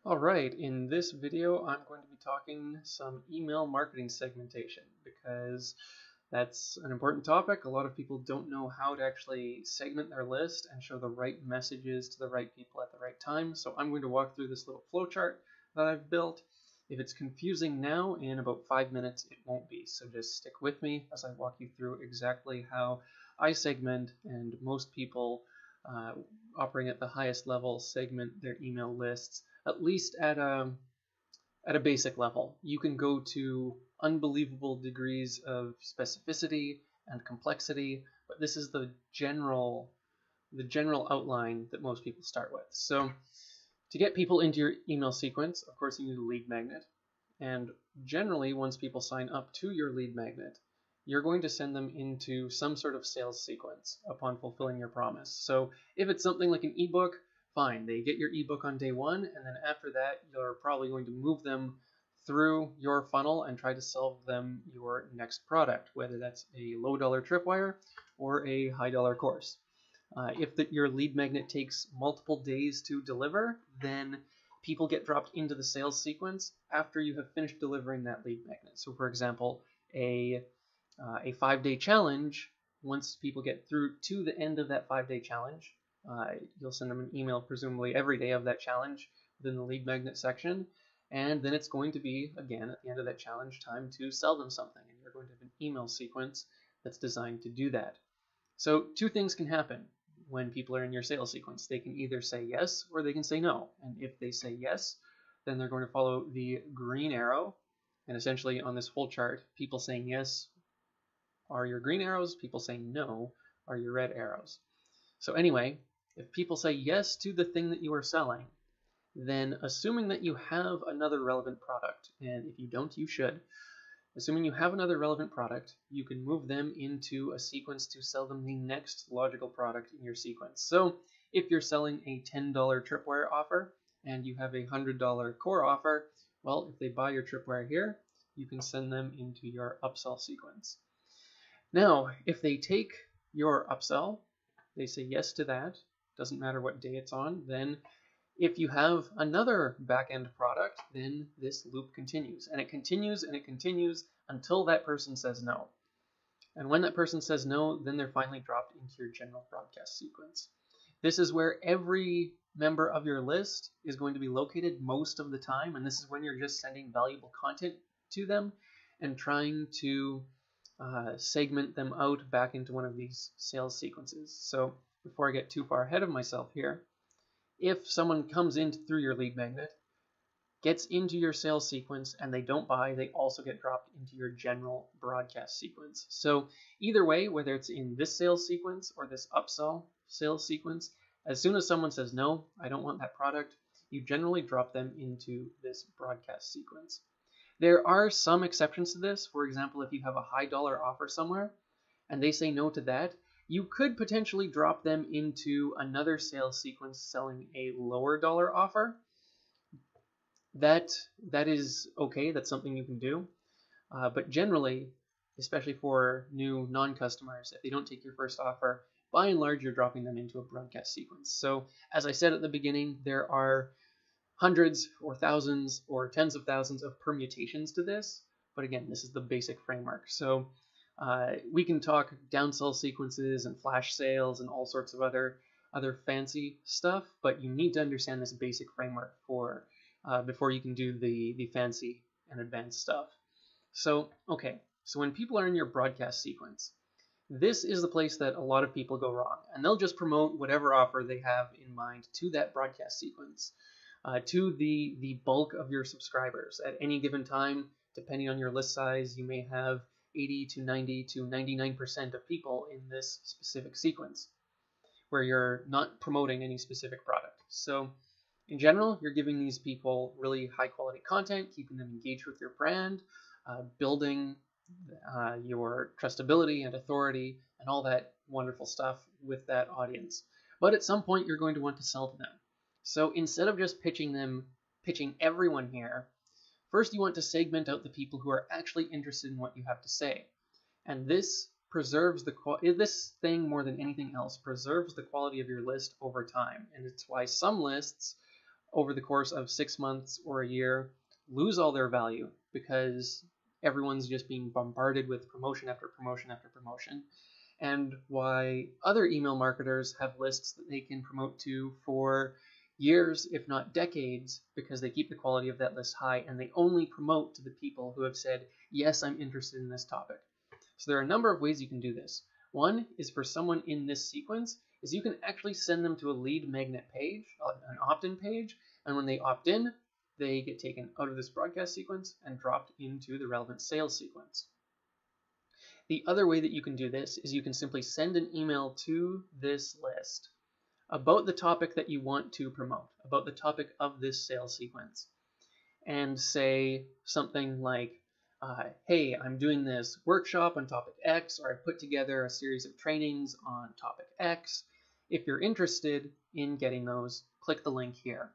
Alright, in this video I'm going to be talking some email marketing segmentation because that's an important topic. A lot of people don't know how to actually segment their list and show the right messages to the right people at the right time. So I'm going to walk through this little flowchart that I've built. If it's confusing now, in about 5 minutes it won't be. So just stick with me as I walk you through exactly how I segment, and most people operating at the highest level segment their email lists, at least at a basic level. You can go to unbelievable degrees of specificity and complexity, but this is the general outline that most people start with. So to get people into your email sequence, of course, you need a lead magnet. And generally, once people sign up to your lead magnet, you're going to send them into some sort of sales sequence upon fulfilling your promise. So if it's something like an ebook, fine, they get your ebook on day one, and then after that, you're probably going to move them through your funnel and try to sell them your next product, whether that's a low dollar tripwire or a high dollar course. If your lead magnet takes multiple days to deliver, then people get dropped into the sales sequence after you have finished delivering that lead magnet. So for example, a 5-day challenge, once people get through to the end of that 5-day challenge, you'll send them an email presumably every day of that challenge within the lead magnet section, and then it's going to be, again, at the end of that challenge, time to sell them something, and you're going to have an email sequence that's designed to do that. So two things can happen when people are in your sales sequence. They can either say yes or they can say no, and if they say yes, then they're going to follow the green arrow, and essentially on this whole chart, people saying yes are your green arrows, people saying no are your red arrows. So anyway, if people say yes to the thing that you are selling, then assuming that you have another relevant product, and if you don't, you should, assuming you have another relevant product, you can move them into a sequence to sell them the next logical product in your sequence. So if you're selling a $10 tripwire offer and you have a $100 core offer, well, if they buy your tripwire here, you can send them into your upsell sequence. Now, if they take your upsell, they say yes to that, doesn't matter what day it's on, then if you have another back-end product, then this loop continues, and it continues and it continues until that person says no. And when that person says no, then they're finally dropped into your general broadcast sequence. This is where every member of your list is going to be located most of the time, and this is when you're just sending valuable content to them and trying to segment them out back into one of these sales sequences. So before I get too far ahead of myself here, if someone comes in through your lead magnet, gets into your sales sequence, and they don't buy, they also get dropped into your general broadcast sequence. So either way, whether it's in this sales sequence or this upsell sales sequence, as soon as someone says, no, I don't want that product, you generally drop them into this broadcast sequence. There are some exceptions to this. For example, if you have a high dollar offer somewhere and they say no to that, you could potentially drop them into another sales sequence selling a lower dollar offer. That is okay. That's something you can do. But generally, especially for new non-customers, if they don't take your first offer, by and large, you're dropping them into a broadcast sequence. So as I said at the beginning, there are hundreds or thousands or tens of thousands of permutations to this. But again, this is the basic framework. So we can talk downsell sequences and flash sales and all sorts of other fancy stuff, but you need to understand this basic framework for before you can do the fancy and advanced stuff. So okay, so when people are in your broadcast sequence, this is the place that a lot of people go wrong, and they'll just promote whatever offer they have in mind to that broadcast sequence, to the bulk of your subscribers. At any given time, depending on your list size, you may have 80 to 90 to 99% of people in this specific sequence where you're not promoting any specific product. So in general, you're giving these people really high quality content, keeping them engaged with your brand, building your trustability and authority and all that wonderful stuff with that audience. But at some point, you're going to want to sell to them. So instead of just pitching everyone here, first you want to segment out the people who are actually interested in what you have to say. And this preserves this thing more than anything else preserves the quality of your list over time. And it's why some lists over the course of 6 months or a year lose all their value because everyone's just being bombarded with promotion after promotion after promotion, and why other email marketers have lists that they can promote to for years, if not decades, because they keep the quality of that list high and they only promote to the people who have said, yes, I'm interested in this topic. So there are a number of ways you can do this. One is for someone in this sequence is you can actually send them to a lead magnet page, an opt-in page, and when they opt in, they get taken out of this broadcast sequence and dropped into the relevant sales sequence. The other way that you can do this is you can simply send an email to this list about the topic that you want to promote, about the topic of this sales sequence, and say something like, hey, I'm doing this workshop on topic X, or I put together a series of trainings on topic X. If you're interested in getting those, click the link here.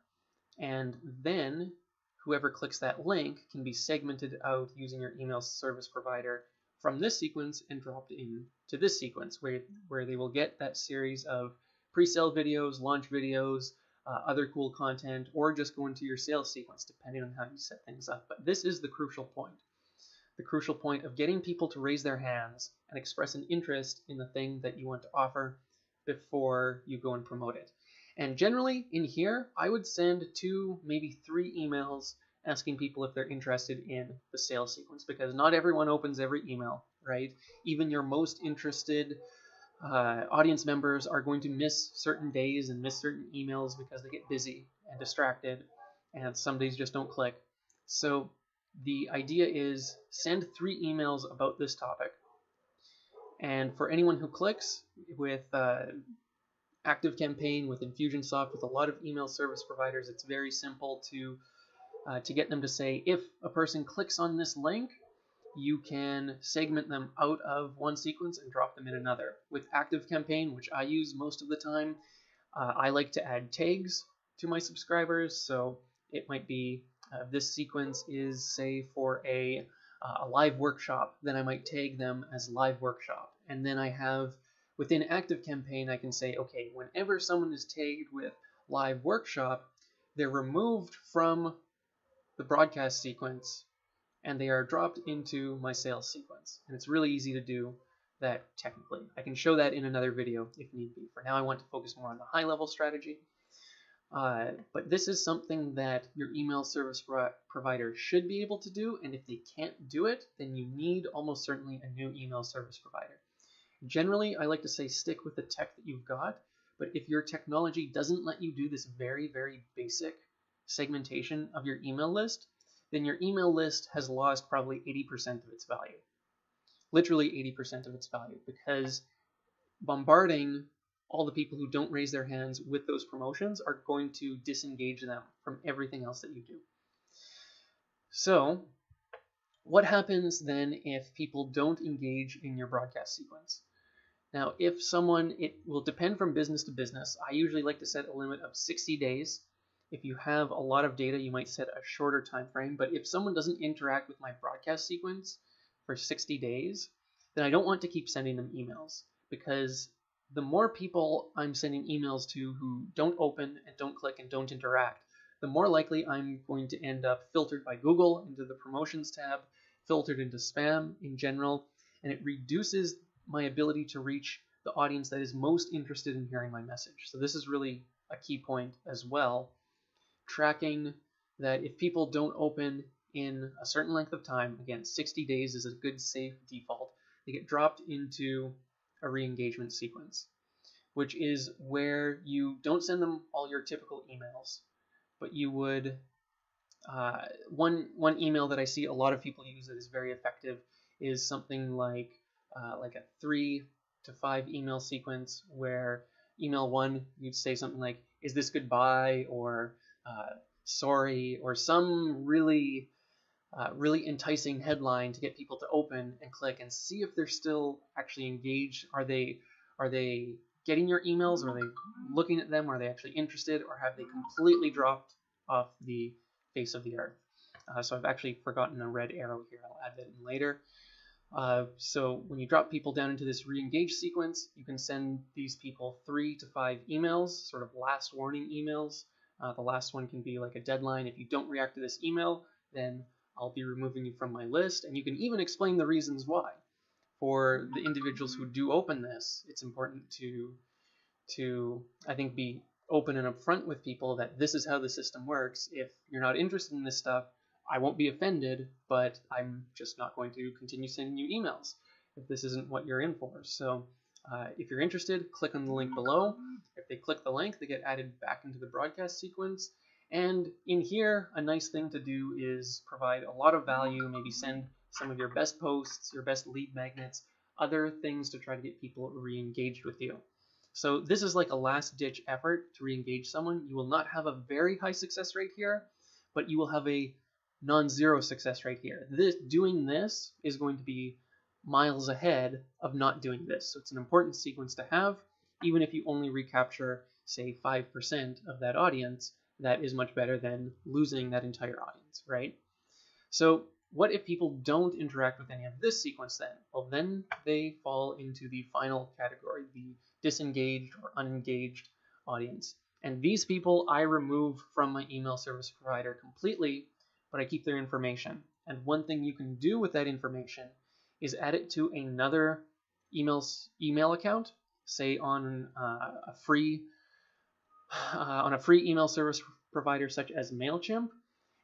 And then whoever clicks that link can be segmented out using your email service provider from this sequence and dropped into this sequence where they will get that series of pre-sale videos, launch videos, other cool content, or just go into your sales sequence depending on how you set things up. But this is the crucial point. The crucial point of getting people to raise their hands and express an interest in the thing that you want to offer before you go and promote it. And generally in here, I would send 2, maybe 3 emails asking people if they're interested in the sales sequence, because not everyone opens every email, right? Even your most interested audience members are going to miss certain days and miss certain emails because they get busy and distracted, and some days just don't click. So the idea is send 3 emails about this topic. And for anyone who clicks with ActiveCampaign, with Infusionsoft, with a lot of email service providers, it's very simple to get them to say, if a person clicks on this link, you can segment them out of one sequence and drop them in another. With ActiveCampaign, which I use most of the time, I like to add tags to my subscribers. So it might be this sequence is, say, for a live workshop, then I might tag them as live workshop. And then I have, within ActiveCampaign, I can say, okay, whenever someone is tagged with live workshop, they're removed from the broadcast sequence and they are dropped into my sales sequence. And it's really easy to do that technically. I can show that in another video if need be. For now, I want to focus more on the high-level strategy. But this is something that your email service provider should be able to do, and if they can't do it, then you need almost certainly a new email service provider. Generally, I like to say stick with the tech that you've got, but if your technology doesn't let you do this very, very basic segmentation of your email list, then your email list has lost probably 80% of its value. Literally 80% of its value, because bombarding all the people who don't raise their hands with those promotions are going to disengage them from everything else that you do. So what happens then if people don't engage in your broadcast sequence? Now, if someone, it will depend from business to business. I usually like to set a limit of 60 days. If you have a lot of data, you might set a shorter time frame. But if someone doesn't interact with my broadcast sequence for 60 days, then I don't want to keep sending them emails, because the more people I'm sending emails to who don't open and don't click and don't interact, the more likely I'm going to end up filtered by Google into the promotions tab, filtered into spam in general, and it reduces my ability to reach the audience that is most interested in hearing my message. So this is really a key point as well. Tracking that if people don't open in a certain length of time, again, 60 days is a good safe default, they get dropped into a re-engagement sequence, which is where you don't send them all your typical emails, but you would, one email that I see a lot of people use that is very effective is something like a 3 to 5 email sequence, where email 1, you'd say something like, is this goodbye, or sorry, or some really enticing headline to get people to open and click and see if they're still actually engaged. Are they getting your emails? Are they looking at them? Are they actually interested, or have they completely dropped off the face of the earth? So I've actually forgotten a red arrow here. I'll add that in later. So when you drop people down into this re-engage sequence, you can send these people 3 to 5 emails, sort of last warning emails, The last one can be like a deadline. If you don't react to this email, then I'll be removing you from my list. And you can even explain the reasons why. For the individuals who do open this, it's important to I think be open and upfront with people that this is how the system works. If you're not interested in this stuff, I won't be offended, but I'm just not going to continue sending you emails if this isn't what you're in for. So if you're interested, click on the link below. If they click the link, they get added back into the broadcast sequence. And in here, a nice thing to do is provide a lot of value, maybe send some of your best posts, your best lead magnets, other things to try to get people re-engaged with you. So this is like a last-ditch effort to re-engage someone. You will not have a very high success rate here, but you will have a non-zero success rate here. Doing this is going to be miles ahead of not doing this. So it's an important sequence to have. Even if you only recapture, say, 5% of that audience, that is much better than losing that entire audience, right? So what if people don't interact with any of this sequence then? Well, then they fall into the final category, the disengaged or unengaged audience. And these people I remove from my email service provider completely, but I keep their information. And one thing you can do with that information is add it to another email account, say on a free email service provider such as MailChimp,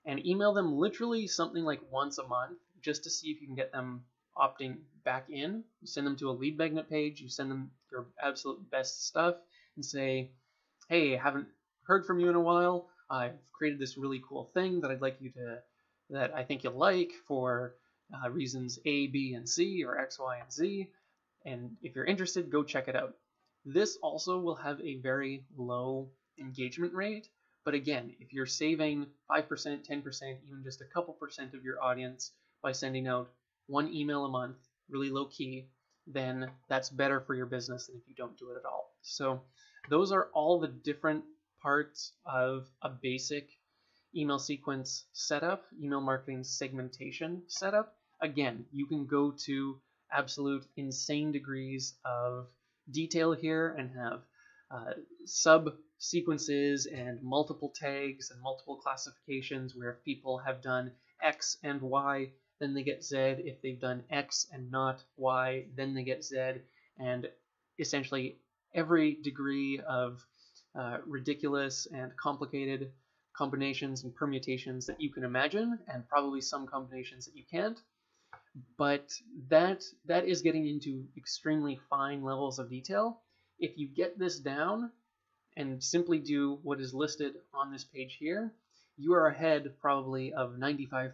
and email them literally something like once a month just to see if you can get them opting back in. You send them to a lead magnet page, you send them your absolute best stuff and say, hey, I haven't heard from you in a while. I've created this really cool thing that I'd like you to, that I think you'll like for reasons A, B, and C, or X, Y, and Z. And if you're interested, go check it out. This also will have a very low engagement rate. But again, if you're saving 5%, 10%, even just a couple percent of your audience by sending out one email a month, really low key, then that's better for your business than if you don't do it at all. So those are all the different parts of a basic email sequence setup, email marketing segmentation setup. Again, you can go to absolute insane degrees of detail here and have sub sequences and multiple tags and multiple classifications where if people have done X and Y, then they get Z. If they've done X and not Y, then they get Z. And essentially every degree of ridiculous and complicated combinations and permutations that you can imagine, and probably some combinations that you can't. But that is getting into extremely fine levels of detail. If you get this down and simply do what is listed on this page here, you are ahead probably of 95%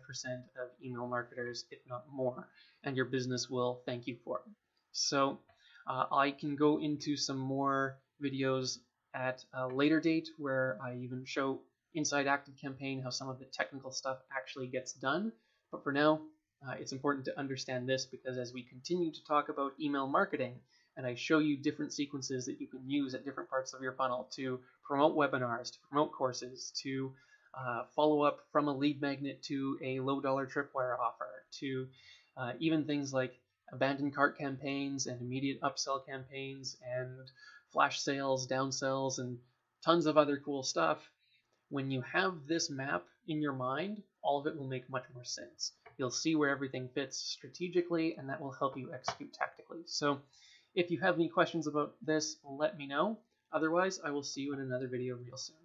of email marketers, if not more, and your business will thank you for it. So I can go into some more videos at a later date where I even show inside ActiveCampaign how some of the technical stuff actually gets done. But for now, it's important to understand this, because as we continue to talk about email marketing, and I show you different sequences that you can use at different parts of your funnel to promote webinars, to promote courses, to follow up from a lead magnet to a low-dollar tripwire offer, to even things like abandoned cart campaigns and immediate upsell campaigns and flash sales, downsells, and tons of other cool stuff. When you have this map in your mind, all of it will make much more sense. You'll see where everything fits strategically, and that will help you execute tactically. So if you have any questions about this, let me know. Otherwise, I will see you in another video real soon.